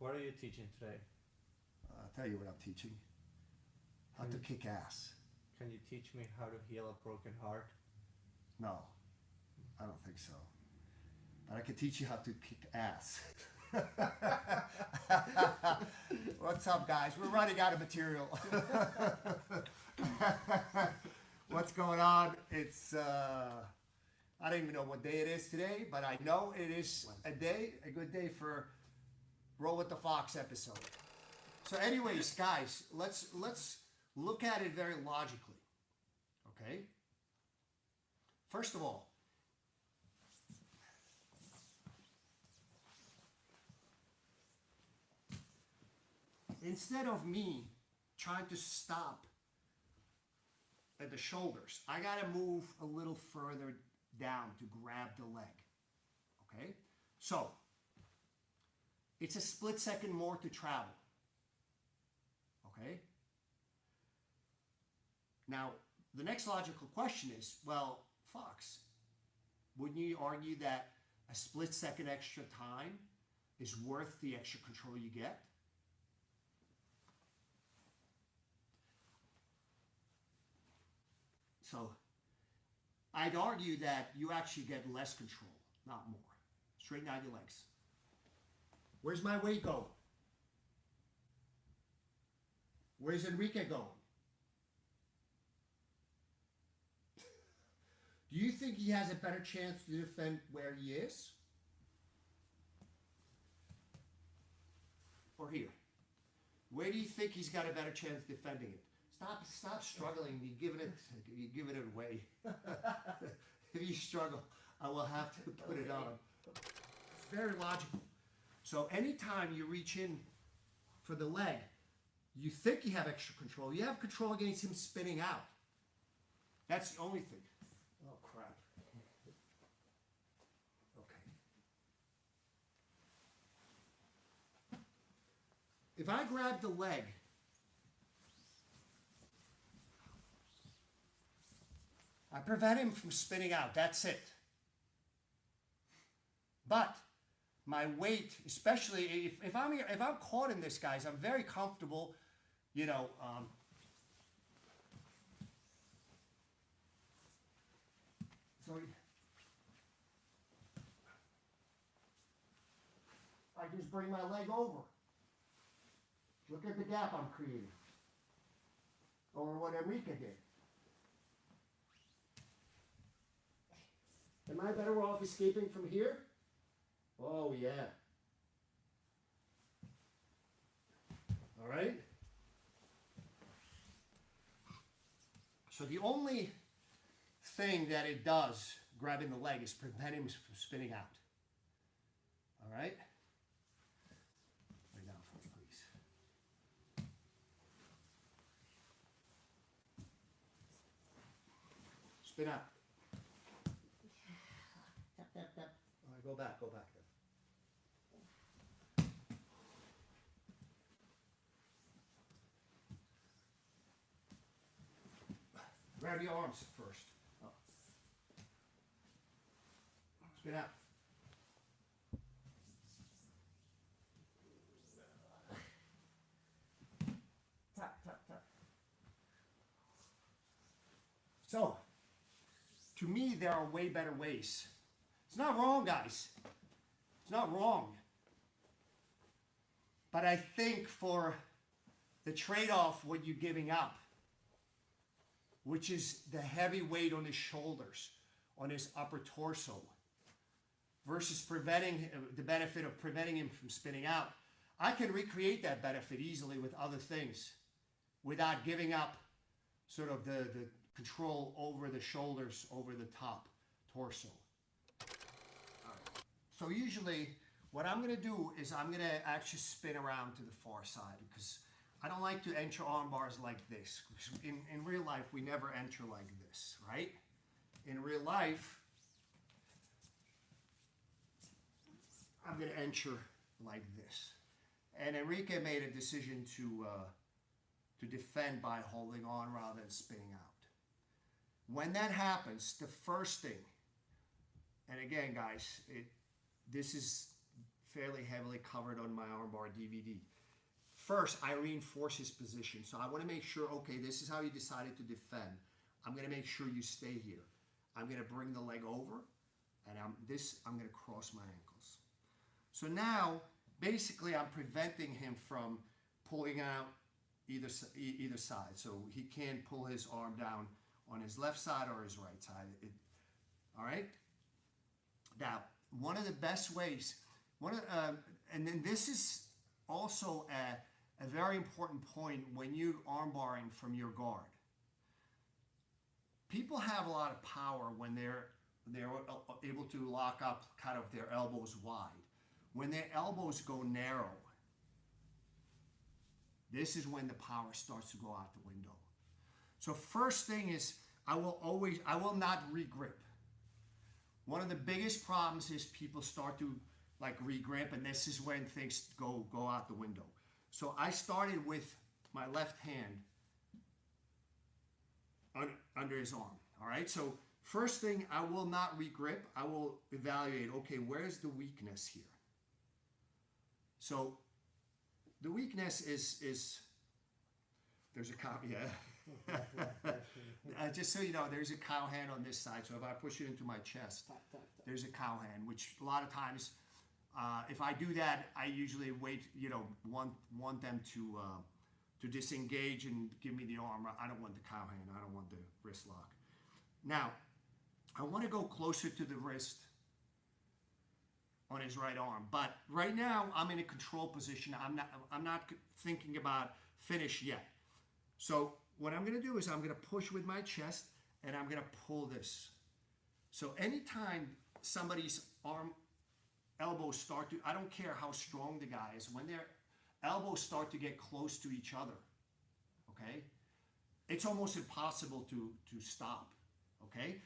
What are you teaching today? I'll tell you what I'm teaching. How to kick ass. Can you teach me how to heal a broken heart? No, I don't think so. But I can teach you how to kick ass. What's up, guys? We're running out of material. What's going on? It's, I don't even know what day it is today, but I know it is a good day for Roll with the Fox episode. So anyways, guys, let's look at it very logically, okay? First of all, instead of me trying to stop at the shoulders, I gotta move a little further down to grab the leg, okay? So, it's a split second more to travel, okay? Now, the next logical question is, well, Fox, wouldn't you argue that a split second extra time is worth the extra control you get? So, I'd argue that you actually get less control, not more. Straighten out your legs. Where's my weight going? Where's Enrique going? Do you think he has a better chance to defend where he is? Or here? Where do you think he's got a better chance defending it? Stop struggling. You're giving it away. If you struggle, I will have to put it on. It's very logical. So anytime you reach in for the leg, you think you have extra control. You have control against him spinning out. That's the only thing. Oh, crap. Okay. If I grab the leg, I prevent him from spinning out. That's it. But my weight, especially if I'm caught in this, guys, I'm very comfortable, you know. So I just bring my leg over. Look at the gap I'm creating, or what Enrique did. Am I better off escaping from here? Oh, yeah. All right. So the only thing that it does, grabbing the leg, is prevent him from spinning out. All right? Lay down for me, please. Spin out. All right, go back then. Grab your arms first. Oh. Spin out. Tap, tap, tap. So, to me, there are way better ways. It's not wrong, guys. It's not wrong. But I think for the trade-off, what you're giving up, which is the heavy weight on his shoulders, on his upper torso, versus preventing the benefit of preventing him from spinning out, I can recreate that benefit easily with other things without giving up sort of the control over the shoulders, over the top torso. So usually what I'm going to do is I'm going to actually spin around to the far side because I don't like to enter arm bars like this. In real life, we never enter like this, right? In real life, I'm going to enter like this. And Enrique made a decision to defend by holding on rather than spinning out. When that happens, the first thing, and again, guys, this is fairly heavily covered on my armbar DVD. First, I reinforce his position. So I want to make sure, okay, this is how you decided to defend. I'm going to make sure you stay here. I'm going to bring the leg over, and I'm going to cross my ankles. So now, basically, I'm preventing him from pulling out either side. So he can't pull his arm down on his left side or his right side. All right? Now, one of the best ways, and then this is also a very important point when you're armbarring from your guard. People have a lot of power when they're able to lock up kind of their elbows wide. When their elbows go narrow, this is when the power starts to go out the window. So first thing is, I will not regrip. One of the biggest problems is people start to like regrip, and this is when things go out the window. So I started with my left hand under his arm. All right. So first thing, I will not regrip. I will evaluate. Okay, where's the weakness here? So the weakness is there's a cow. Yeah. Just so you know, there's a cow hand on this side. So if I push it into my chest, there's a cow hand, which a lot of times, if I do that, I usually wait. Want them to disengage and give me the arm. I don't want the cow hand. I don't want the wrist lock. Now, I want to go closer to the wrist on his right arm. But right now, I'm in a control position. I'm not thinking about finish yet. So what I'm going to do is I'm going to push with my chest, and I'm going to pull this. So anytime somebody's elbows start to, I don't care how strong the guy is, when their elbows start to get close to each other, okay, it's almost impossible to stop, okay?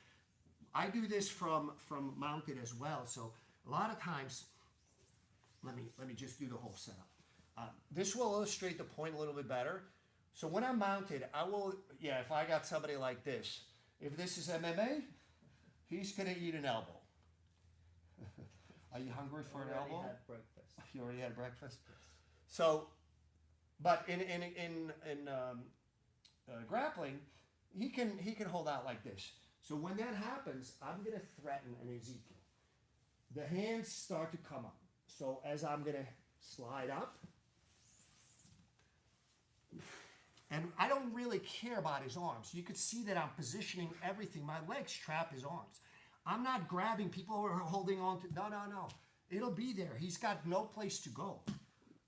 I do this from mounted as well. So a lot of times, let me just do the whole setup. This will illustrate the point a little bit better. So when I'm mounted, I will, if I got somebody like this, if this is MMA, he's going to eat an elbow. Are you hungry for an elbow? Had breakfast. You already had breakfast? Yes. So, but in grappling, he can hold out like this. So when that happens, I'm going to threaten an Ezekiel. The hands start to come up. So as I'm going to slide up, and I don't really care about his arms. You could see that I'm positioning everything. My legs trap his arms. I'm not grabbing. People are holding on to, no. It'll be there. He's got no place to go.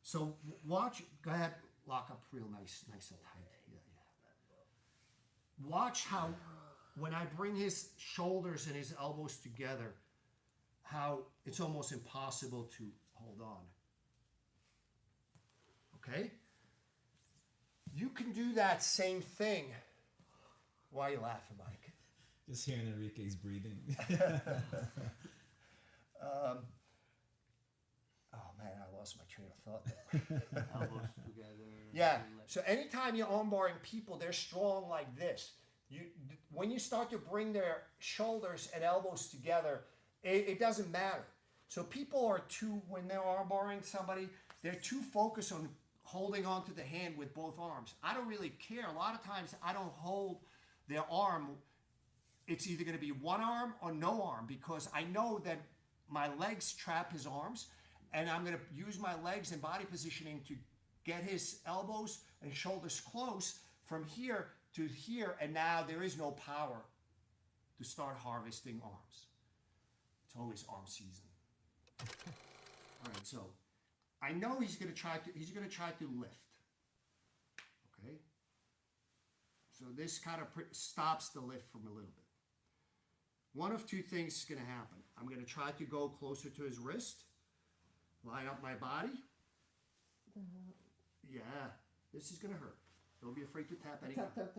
So watch, go ahead, lock up real nice and tight. Yeah. Watch how, when I bring his shoulders and his elbows together, how it's almost impossible to hold on. Okay? You can do that same thing. Why are you laughing, Mike? Just hearing Enrique's breathing. Oh man, I lost my train of thought. Elbows together. Yeah. So anytime you're armbarring people, they're strong like this. When you start to bring their shoulders and elbows together, it doesn't matter. So people are when they're armbarring somebody, they're too focused on holding on to the hand with both arms. I don't really care. A lot of times I don't hold their arm. It's either going to be one arm or no arm, because I know that my legs trap his arms, and I'm going to use my legs and body positioning to get his elbows and shoulders close from here to here, and now there is no power to start harvesting arms. It's always arm season. All right, so I know he's going to try to lift. Okay? So this kind of stops the lift from a little bit. One of two things is going to happen. I'm going to try to go closer to his wrist, line up my body. Yeah, this is going to hurt. Don't be afraid to tap anything. Tap.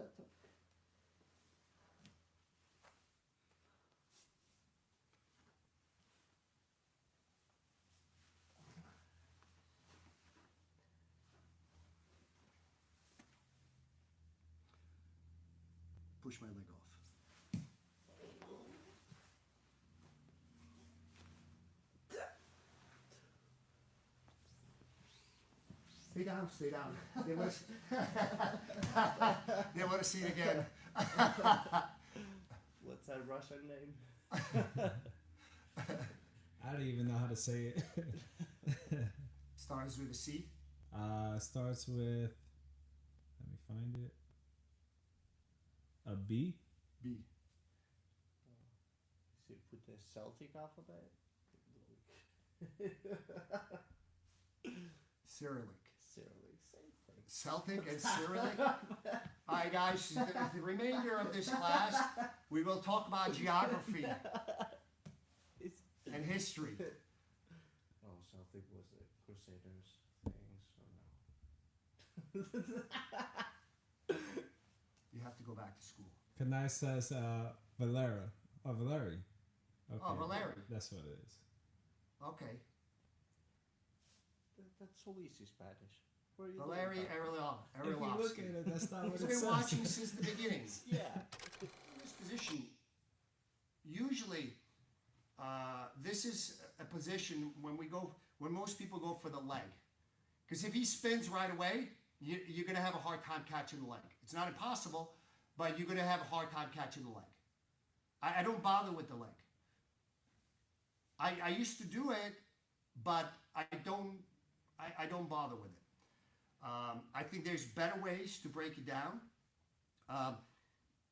Push my leg off. Stay down, stay down. They want to see it again. What's that Russian name? I don't even know how to say it. Starts with a C. Starts with. Let me find it. A B. B. So you put the Celtic alphabet? Cyrillic. Cyrillic, same thing. Celtic and Cyrillic. All right, guys. The remainder of this class, we will talk about geography and history. Oh, Celtic was the Crusaders thing, so no. You have to go back to school. Kanai says Valera. Oh, Valeri. Okay. Oh, Valeri. That's what it is. Okay. That's so easy Spanish. Where are you Valeri going back? If you look at it, that's not what He's it been says. watching since the beginning. Yeah. In this position, usually, this is a position when most people go for the leg. Because if he spins right away, you're going to have a hard time catching the leg. It's not impossible, but you're going to have a hard time catching the leg. I don't bother with the leg. I used to do it, but I don't bother with it. I think there's better ways to break it down.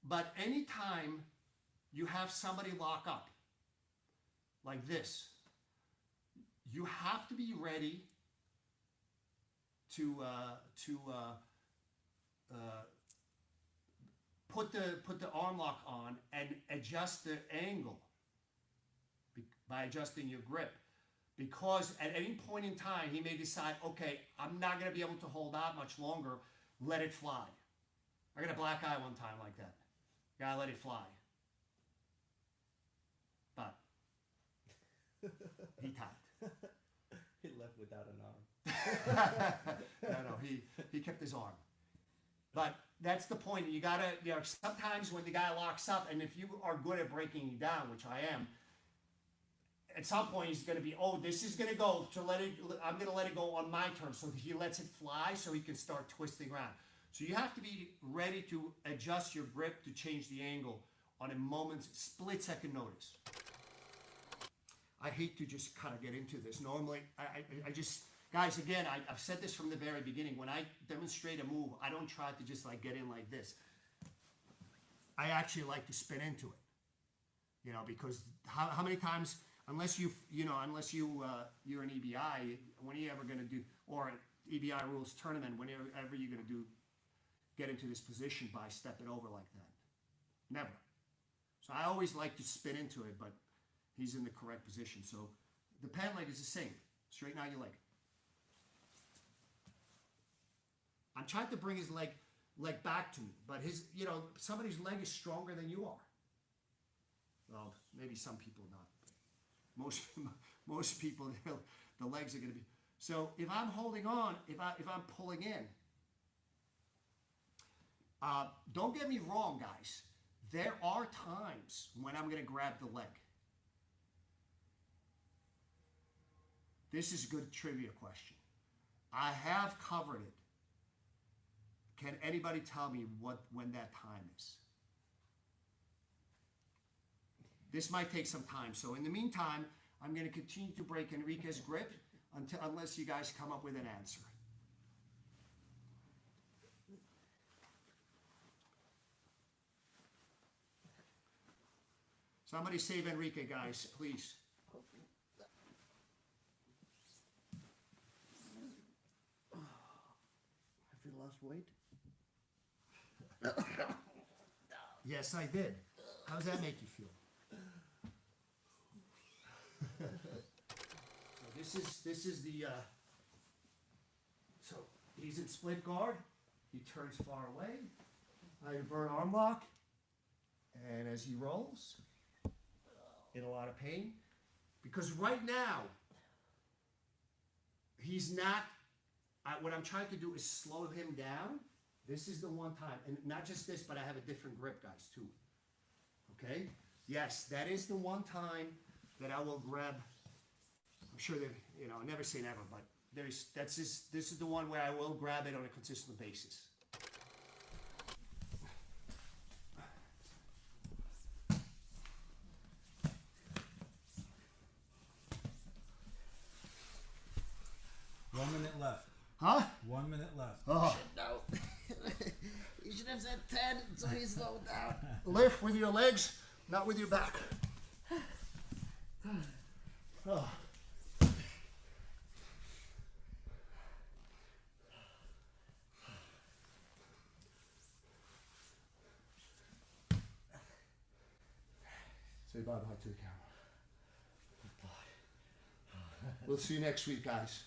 But anytime you have somebody lock up like this, you have to be ready to put the arm lock on and adjust the angle by adjusting your grip. Because at any point in time, he may decide, okay, I'm not going to be able to hold out much longer. Let it fly. I got a black eye one time like that. Guy let it fly. But he tapped. He left without an arm. No, he kept his arm. But that's the point. You gotta, sometimes when the guy locks up, and if you are good at breaking it down, which I am, at some point he's going to be, oh, this is going to go, I'm going to let it go on my terms. So he lets it fly so he can start twisting around. So you have to be ready to adjust your grip to change the angle on a moment's split-second notice. I hate to just kind of get into this. Normally, I just, guys, again, I've said this from the very beginning. When I demonstrate a move, I don't try to just like get in like this. I actually like to spin into it. Because how many times... Unless you're an EBI, when are you ever going to do, or an EBI rules tournament, whenever you're going to get into this position by stepping over like that? Never. So I always like to spin into it, but he's in the correct position. So the pan leg is the same. Straighten out your leg. I'm trying to bring his leg back to me, but somebody's leg is stronger than you are. Well, maybe some people not. Most people, the legs are going to be. So if I'm holding on, if I'm pulling in, don't get me wrong, guys. There are times when I'm going to grab the leg. This is a good trivia question. I have covered it. Can anybody tell me when that time is? This might take some time. So in the meantime, I'm going to continue to break Enrique's grip unless you guys come up with an answer. Somebody save Enrique, guys, please. Have you lost weight? Yes, I did. How does that make you feel? So this is the so he's in split guard. He turns far away. I invert arm lock, and as he rolls, in a lot of pain, because right now he's not. What I'm trying to do is slow him down. This is the one time, and not just this, but I have a different grip, guys, too. Okay? Yes, that is the one time that I will grab. I'm sure that, I never say never, but This is the one where I will grab it on a consistent basis. One minute left. Huh? 1 minute left. Oh. No. You should have said 10 so he slowed down. Lift with your legs, not with your back. Oh. Say bye-bye to the camera. We'll see you next week, guys.